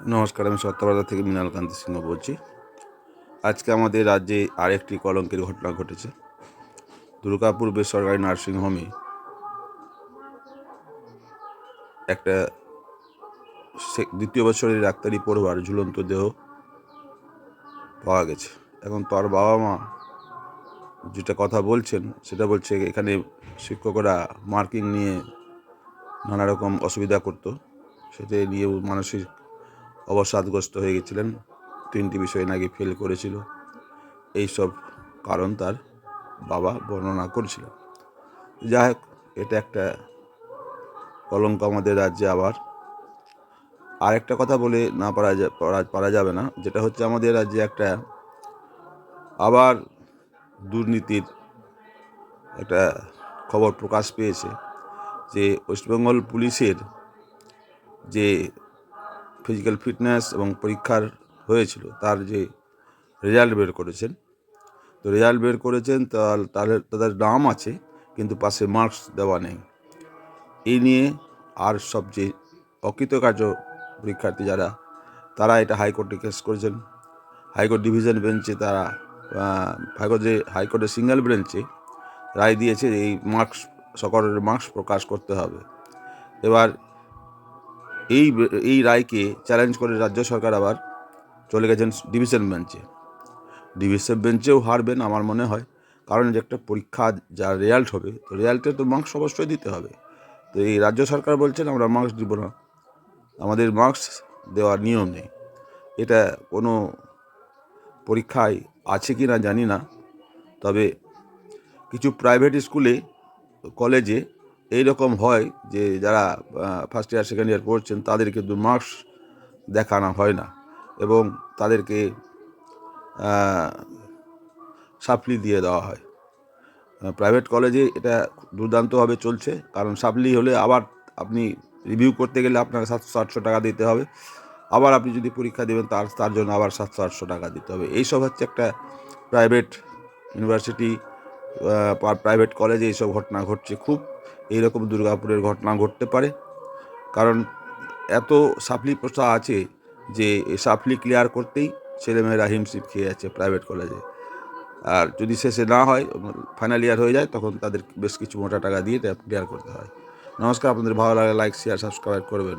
নমস্কার, আমি সত্যবাদা থেকে মৃণালকান্তি সিংহ বলছি। আজকে আমাদের রাজ্যে আরেকটি কলঙ্কের ঘটনা ঘটেছে। দুর্গাপুর বেসরকারি নার্সিংহোমে একটা দ্বিতীয় বছরের ডাক্তারি পড়ুয়ার ঝুলন্ত দেহ পাওয়া গেছে। এখন তার বাবা মা যেটা কথা বলছেন সেটা বলছে এখানে শিক্ষকরা মার্কিং নিয়ে নানা রকম অসুবিধা করতো, সেটা নিয়েও মানসিক অবসাদগ্রস্ত হয়ে গেছিলেন। 3টি বিষয়ে নাকি ফেল করেছিল, এইসব কারণ তার বাবা বর্ণনা করছিলেন। যাই হোক, এটা একটা কলঙ্ক আমাদের রাজ্যে। আবার আরেকটা কথা বলে না পারা যাবে না, যেটা হচ্ছে আমাদের রাজ্যে একটা আবার দুর্নীতির একটা খবর প্রকাশ পেয়েছে যে ওয়েস্টবেঙ্গল পুলিশের যে ফিজিক্যাল ফিটনেস এবং পরীক্ষার হয়েছিল তার যে রেজাল্ট বের করেছেন, তো রেজাল্ট বের করেছেন তাদের নাম আছে কিন্তু পাশে মার্কস দেওয়া নেই। এই নিয়ে আর সব যে অকৃতকার্য পরীক্ষার্থী তারা এটা হাইকোর্টে কেস করেছেন। হাইকোর্ট ডিভিশন বেঞ্চে তারা হাইকোর্টের সিঙ্গেল বেঞ্চে রায় দিয়েছে এই সকলের মার্কস প্রকাশ করতে হবে। এবার এই রায়কে চ্যালেঞ্জ করে রাজ্য সরকার আবার চলে গেছেন ডিভিশন বেঞ্চেও হারবেন আমার মনে হয়, কারণ যে একটা পরীক্ষা যা রেজাল্ট হবে, তো রেজাল্টে তো মার্কস অবশ্যই দিতে হবে। তো এই রাজ্য সরকার বলছেন আমরা মার্কস দিব না, আমাদের মার্কস দেওয়ার নিয়ম নেই। এটা কোনো পরীক্ষায় আছে কি না জানি না, তবে কিছু প্রাইভেট স্কুলে কলেজে এই রকম হয় যে যারা ফার্স্ট ইয়ার সেকেন্ড ইয়ার পড়ছেন তাদের কিন্তু মার্কস দেখানো হয় না এবং তাদেরকে সাপ্লি দিয়ে দেওয়া হয়। প্রাইভেট কলেজে এটা দুর্দান্তভাবে চলছে, কারণ সাপ্লি হলে আবার আপনি রিভিউ করতে গেলে আপনাকে 700-800 টাকা দিতে হবে, আবার আপনি যদি পরীক্ষা দেবেন তার জন্য আবার 700-800 টাকা দিতে হবে। এইসব হচ্ছে একটা প্রাইভেট ইউনিভার্সিটি প্রাইভেট কলেজে এইসব ঘটনা ঘটছে। খুব এইরকম দুর্গাপুরের ঘটনা ঘটতে পারে, কারণ এত সাপ্লি প্রথা আছে যে এই সাপ্লি ক্লিয়ার করতেই ছেলেমেয়েরা হিমশিম খেয়ে যাচ্ছে প্রাইভেট কলেজে। আর যদি শেষে না হয়, ফাইনাল ইয়ার হয়ে যায়, তখন তাদের বেশ কিছু মোটা টাকা দিয়ে এটা ক্লিয়ার করতে হয়। নমস্কার, আপনাদের ভালো লাগলে লাইক, শেয়ার, সাবস্ক্রাইব করবেন।